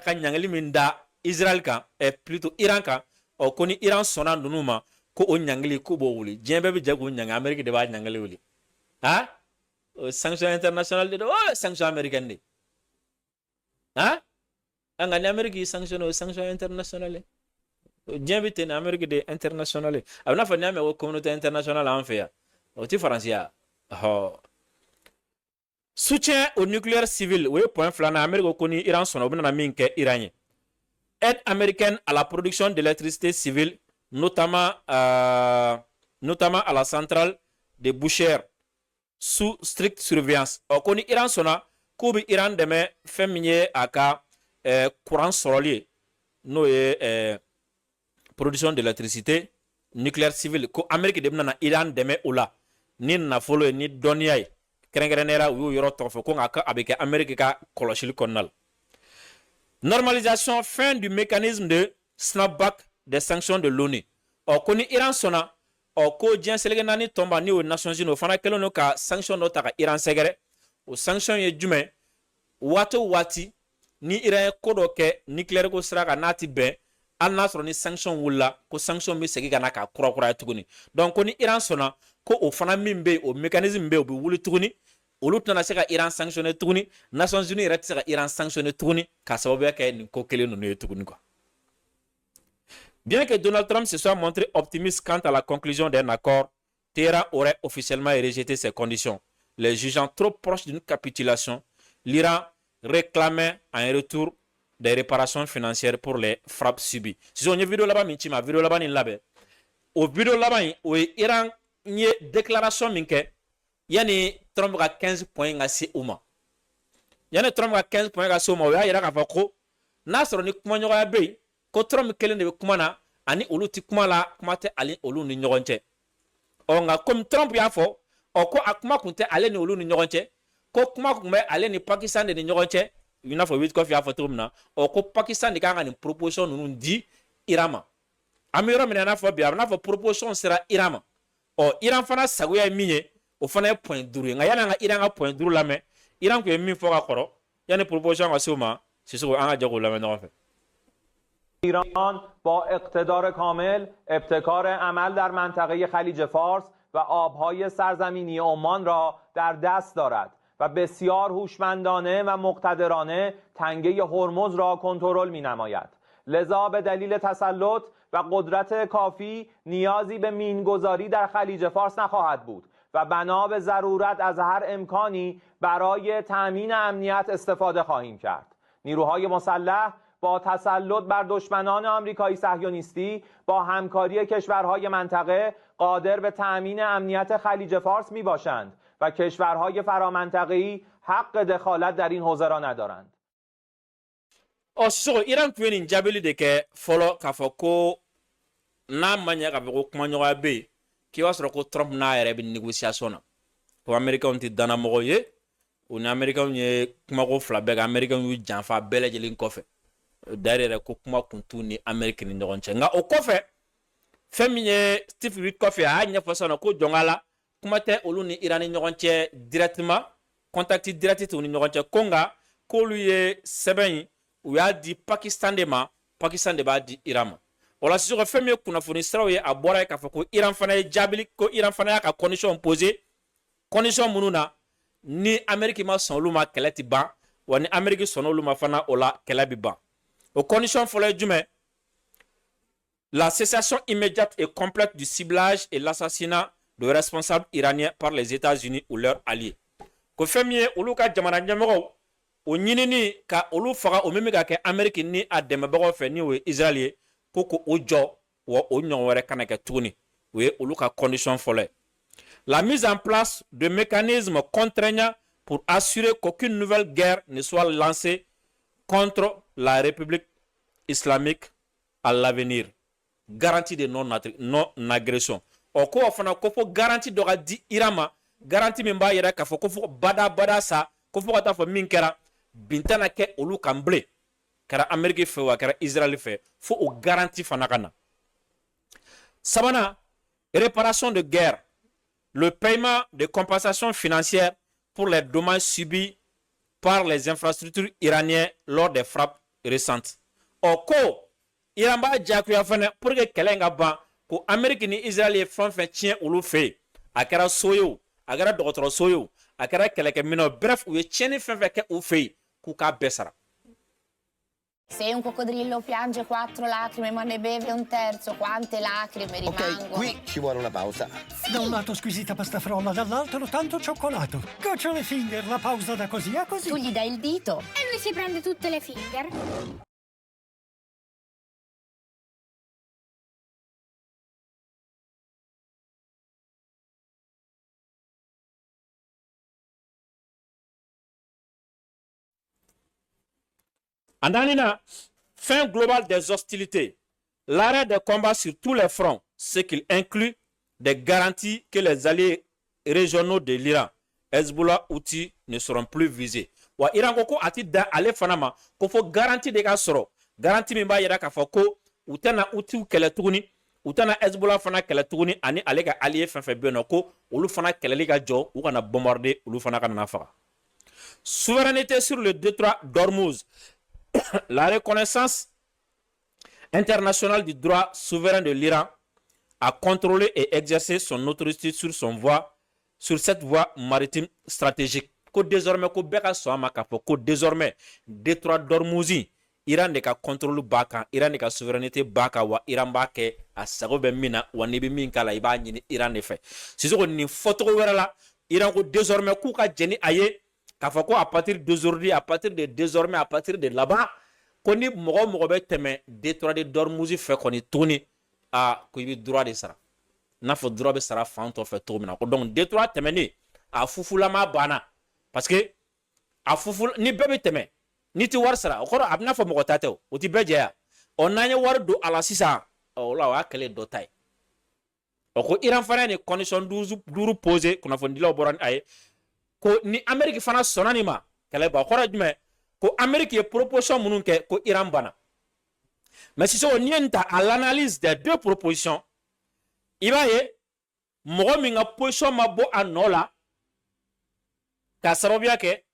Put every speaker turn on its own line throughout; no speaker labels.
ka ɲangali min da Israël kan plutôt Iran kan ko ni Iran sɔnna ninnu ma ko o ɲangali ko b'o wuli diɲɛ bɛɛ bɛ jɛ k'o ɲangi Amérique de b'a ɲangali wuli sanction internationale de do sanction américaine de an ka ni Amérique y'i sanctionné o sanction internationale diɲɛ bɛ ten ni Amérique de internationale a bɛ n'a fɔ n'i y'a mɛn ko communauté internationale an fɛ yan o ti Faransi ya soutien au nucléaire civil o ye point filanan Amérique ko ni Iran sɔnna o bɛna min kɛ Iran ye aide américaine à la production d'électricité civile notamment à la centrale de Boucher sous stricte surveillance ko ni Iran sɔnna k'u bɛ Iran dɛmɛ fɛn min ye a ka courant sɔrɔli ye n'o ye production d'électricité nucléaire civile ko Amérique de bɛna Iran dɛmɛ o la ni nafolo ye ni dɔnniya ye kɛrɛnkɛrɛnnenya u y'o yɔrɔ tɔgɔ fɔ ko nka a bɛ kɛ Amérique ka kɔlɔsili kɔnɔna la normalisation fin du mécanisme de snapback des sanctions de l'ONU ko ni Iran sɔnna ko diɲɛ seleke naani tɔnba ni o Nations Unies o fana kɛlen don ka sanction dɔ ta ka Iran sɛgɛrɛ o sanction ye jumɛn waati o waati ni Iran ye ko dɔ kɛ nucléaire ko sira kan n'a ti bɛn hali n'a sɔrɔ ni sanction wulila ko sanction bɛ segin ka na ka kurakuraya tuguni donc ko ni Iran sɔnna ko o fana min bɛ yen o mécanisme bɛ yen o bɛ wuli tuguni olu tɛna se ka Iran sanctionner tuguni Nations Unies yɛrɛ tɛ se ka Iran sanctionner tuguni ka sababuya kɛ nin ko kelen ninnu ye tuguni quoi. Bien que Donald Trump se soit montré optimiste quant à la conclusion d'un accord, Téhéran aurait officiellement rejeté ces conditions. Les jugeant trop proches d'une capitulation, l'Iran réclamait en retour des réparations financières pour les frappes subies. Si on y a vidéo là-bas, vidéo là-bas, au vidéo là-bas, Iran y a déclaration minke, yani Trump a 15 points à si ouma. Yani Trump a 15 points à si ouma, il y a un ko nasro ni kuma nyoga be ko Trump kelen de kuma na ani olu ti kuma la kuma te ali olu ni ɲɔgɔn cɛ nga comme Trump y'a fɔ ko a kuma kun tɛ ale ni olu ni ɲɔgɔn cɛ ko kuma kun bɛ ale ni Pakistan de ni ɲɔgɔn cɛ i n'a fɔ Witkoff y'a fɔ cogo min na ko Pakistan de kan ka nin proposition ninnu di Iran ma an bɛ yɔrɔ min na i n'a fɔ bi a bɛ n'a fɔ proposition sera Iran ma Iran fana sagoya ye min ye o fana ye point 5 ye nka yanni an ka Iran ka point 5 lamɛn Iran kun ye min fɔ ka kɔrɔ yanni proposition ka se o ma Sissoko an ka jɛ k'o lamɛn ɲɔgɔn fɛ.
ایران با اقتدار کامل ابتکار عمل در منطقه خلیج فارس و آبهای سرزمینی عمان را در دست دارد و بسیار هوشمندانه و مقتدرانه تنگه هرمز را کنترل می‌نماید. لذا به دلیل تسلط و قدرت کافی نیازی به مینگذاری در خلیج فارس نخواهد بود و بنا به ضرورت از هر امکانی برای تأمین امنیت استفاده خواهیم کرد. نیروهای مسلح با تسلط بر دشمنان آمریکایی صهیونیستی با همکاری کشورهای منطقه قادر به تأمین امنیت خلیج فارس می باشند و کشورهای فرامنطقه‌ای حق دخالت در این حوزه را ندارند.
ایران کوین جابلی دکه فولو کافوکو نام منیا کافوکو کمانیوغا بی کی واسرو کو ترامپ نا یره بی نگوسیاسیون ko Americain ti dana mogo ye o ni Americain ye kuma ko fila bɛɛ ka Americain yu janfa bɛɛ lajɛlen kɔfɛ derrière ko kuma kuntu ni Amerique ni ɲɔgɔn cɛ nka o kɔfɛ fɛn min ye Steve Witkoff a y'a ɲɛfɔ sisan ko jɔnga la kuma tɛ olu ni Iran ni ɲɔgɔn cɛ directement contact direct t'u ni ɲɔgɔn cɛ ko nka k'olu ye sɛbɛn in u y'a di Pakistan de ma Pakistan de b'a di Iran ma o la sisan fɛn min ye kunnafoni siraw ye a bɔra ye k'a fɔ ko Iran fana ye jaabili ko Iran fana y'a ka condition posé condition minnu na ni Amérique ma sɔn olu ma kɛlɛ ti ban wa ni Amérique sɔnna olu ma fana o la kɛlɛ bi ban o condition fɔlɔ ye jumɛn la cessation immédiate et complète du ciblage et l'assassinat de responsables iraniens par les États-Unis ou leurs alliés ko fɛn min ye olu ka jamana ɲɛmɔgɔw o ɲinini ka olu faga o min bɛ ka kɛ Amérique ni a dɛmɛbagaw fɛ ni o ye Israël ye ko o jɔ wa o ɲɔgɔn wɛrɛ kana kɛ tuguni o ye olu ka condition fɔlɔ ye. La mise en place de mécanismes contraignants pour assurer qu'aucune nouvelle guerre ne soit lancée contre la République islamique à l'avenir. Garantie de non-agression. O ko fana ko fo garantie dɔ ka di Iran ma garantie min b'a yɛrɛ k'a fɔ ko fo bada sa ko fo ka taa fɔ min kɛra bin tɛna kɛ olu kan bilen kɛra Amérique fɛ wa kɛra Israël fɛ fo o garantie fana ka na. Sabanan réparation de guerre. Le paiement de compensation financière pour les dommages subis par les infrastructures iraniennes lors des frappes récente. Or ko Iran b'a jagoya fana pour que kɛlɛ in ka ban ko Amérique ni Israël ye fɛn fɛn tiɲɛ olu fɛ yen a kɛra so ye o a kɛra dɔgɔtɔrɔso ye o a kɛra kɛlɛkɛminɛn o bref u ye tiɲɛni fɛn fɛn kɛ u fɛ yen k'u k'a bɛɛ sara.
Se un coccodrillo piange 4 lacrime ma ne beve un terzo, quante lacrime rimangono?
Ok, qui ci vuole una pausa.
Da un lato squisita pasta frolla, dall'altro tanto cioccolato. Gocciole finger, la pausa da così a così.
Tu gli dai il dito.
E lui si prende tutte le finger.
En Anina, fin globale des hostilités, l'arrêt des combats sur tous les fronts, ce qui inclut des garanties que les alliés régionaux de l'Iran, Hezbollah, Houthi, ne seront plus visés. Wa Iran ko ati da ale fanama ko fo garantie de ka soro garantie min ba yira ka fɔ ko u tɛna Houthi kɛlɛ tuguni u tɛna Hezbollah fana kɛlɛ tuguni ani ale ka allié fɛn fɛn bɛ yen nɔ ko olu fana kɛlɛli ka jɔ u kana bombarder olu fana ka na faga. Souveraineté sur le détroit d'Ormuz. La reconnaissance internationale du droit souverain de l'Iran à contrôler et exercer son autorité sur cette voie maritime stratégique. Ko désormais, ko beka soama kapo, ko désormais, détroit d'Ormuzi, Iran ne ka contrôle baka, Iran ne ka souveraineté baka wa Iran bake a sago be mina wa nibi min kala iba nyini Iran ne fe. Si ko ni photo wera la, Iran ko désormais ku ka jeni aye Kafako à partir d'aujourd'hui, à partir de désormais, à partir de là-bas, qu'on y mogo teme détroit de Dormouzi fait qu'on y tourne à qu'il y droit de ça. N'a faut droit de ça fant fait tourner. Donc détroit temeni à fufulama bana parce que à fuful ni bébé teme ni tu war sara. Encore abna faut mogo tate o ti beja. On a war do ala sisa. Oh là wa kele do tay. Oko Iran fana ni condition duru posé qu'on a fondi là au boran aye. Ko ni Amérique fana sonani ma kɛlɛ ba kɔrɔ jumɛn ko Amérique ye proposition minnu kɛ ko Iran bana mais si on y est à l'analyse des deux propositions i b'a ye mɔgɔ min ka position ma bɔ a nɔ la ka sababuya kɛ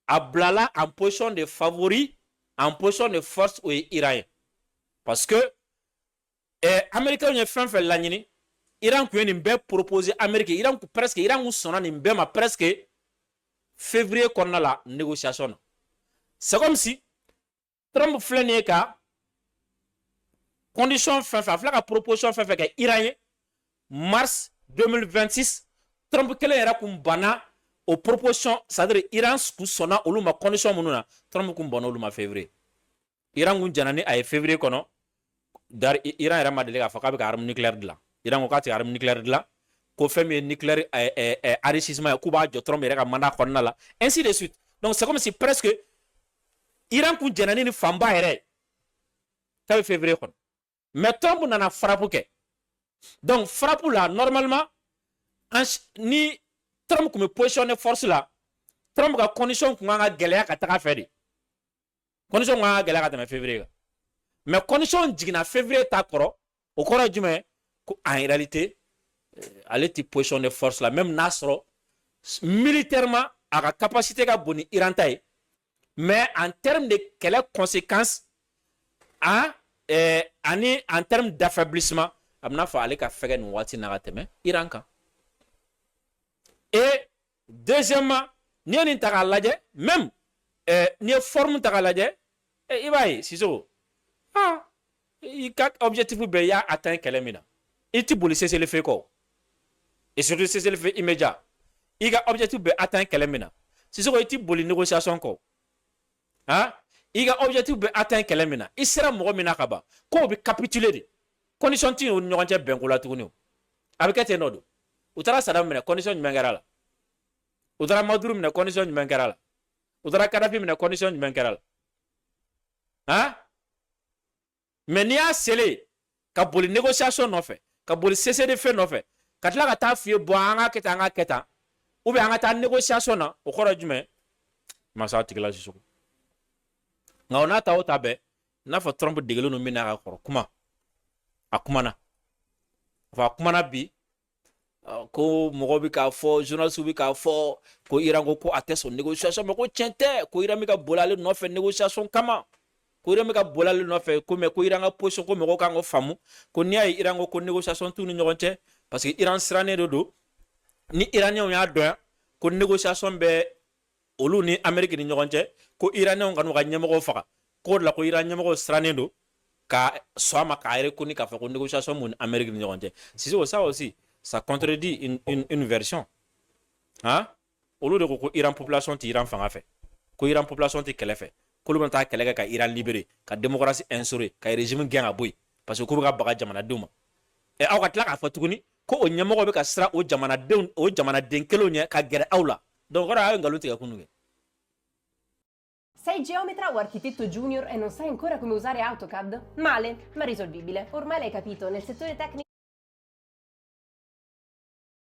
a bilala en position de favori en position de force o ye Iran ye parce que Américains ye fɛn fɛn laɲini Iran kun ye nin bɛɛ proposer Amérique Iran kun presque Iran kun sɔnna nin bɛɛ ma presque février kɔnɔna la négociation na c'est comme si Trump filɛ nin ye ka condition fɛn fɛn a filɛ ka proposition fɛn fɛn kɛ Iran ye mars 2026 Trump kelen yɛrɛ kun banna o proposition c'est-à-dire Iran kun sɔnna olu ma condition minnu na Trump kun banna olu ma février Iran kun jɛna ni a ye février kɔnɔ dari Iran yɛrɛ ma deli k'a fɔ k'a bɛ ka arme nucléaire dilan Iran ko k'a tɛ arme nucléaire dilan ko fɛn min ye nucléaire enrichissement ye k'u b'a jɔ Trump yɛrɛ ka mandat kɔnɔna la ainsi de suite donc c'est comme si presque Iran kun jɛna ni fanba yɛrɛ k'a bɛ février kɔnɔ mais Trump nana frappe kɛ donc frappe la normalement ni Trump kun bɛ positionner force la Trump ka condition kun kan ka gɛlɛya ka taga fɛ de condition kun kan ka gɛlɛya ka tɛmɛ février kan mais condition jiginna février ta kɔrɔ o kɔrɔ ye jumɛn ko en réalité ale ti positionner force la même n'a sɔrɔ militairement a ka capacité ka bon ni Iran ta ye mais en termes de kɛlɛ conséquences ani en termes d'affaiblissement a bɛna fɔ ale ka fɛgɛ nin waati na ka tɛmɛ Iran kan et deuxièmement n'i ye nin ta k'a lajɛ même n'i ye forme ta k'a lajɛ i b'a ye Sisoko i ka objectif bɛɛ y'a atteint kɛlɛ min na i ti boli cessez-le-feu kɔ et surtout cessez-le-feu immédiat i ka objectif bɛɛ atteint kɛlɛ min na Sisoko i ti boli négociation kɔ i ka objectif bɛɛ atteint kɛlɛ min na i sera mɔgɔ min na ka ban k'o bɛ capituler de condition ti o ni ɲɔgɔn cɛ bɛnko la tuguni o a bɛ kɛ ten nɔ don u taara Saddam minɛ condition jumɛn kɛra la u taara Maduro minɛ condition jumɛn kɛra la u taara Kadhafi minɛ condition jumɛn kɛra la mais n'i y'a sele ka boli négociation nɔfɛ ka boli cessez-le-feu nɔfɛ ka tila ka taa f'i ye bon an ka kɛ tan an ka kɛ tan ou bien an ka taa négociation na o kɔrɔ jumɛn masa tigila Sisoko nka o n'a ta o ta bɛɛ n'a fɔ Trump degelen don min na ka kɔrɔ kuma a kumana a kumana bi ko mɔgɔ bɛ k'a fɔ journaliste bɛ k'a fɔ ko Iran ko a tɛ sɔn négociation mais ko tiɲɛ tɛ ko Iran bɛ ka boli ale nɔfɛ négociation kama ko Iran bɛ ka bɔla le nɔfɛ ko mais ko Iran ka position ko mɔgɔw kan k'o faamu ko n'i y'a ye Iran ko négociation t'u ni ɲɔgɔn cɛ parce que Iran sirannen de don ni Iraniyɛnw y'a dɔn ko négociation bɛ olu ni Amérique ni ɲɔgɔn cɛ ko Iraniyɛnw ka n'u ka ɲɛmɔgɔw faga ko de la ko Iran ɲɛmɔgɔw sirannen don ka sɔn a ma k'a reconnu k'a fɔ ko négociation mun ni Amérique ni ɲɔgɔn cɛ Sisoko ça aussi ça contredit une version hein olu de ko ko Iran population tɛ Iran fanga fɛ ko Iran population tɛ kɛlɛ fɛ k'olu bɛ taa kɛlɛ kɛ ka Iran libérer ka démocratie instaurer ka régime gɛn ka bɔ yen parce que k'u bɛ ka baga jamanadenw ma aw ka tila k'a fɔ tuguni ko o ɲɛmɔgɔ bɛ ka siran o jamanaden kelenw ɲɛ ka gɛrɛ aw la donc kɔrɔ a ye nkalon tigɛ kunun kɛ.
Sei geometra o architetto junior e non sai ancora come usare AutoCAD? Male, ma risolvibile. Ormai l'hai capito, nel settore tecnico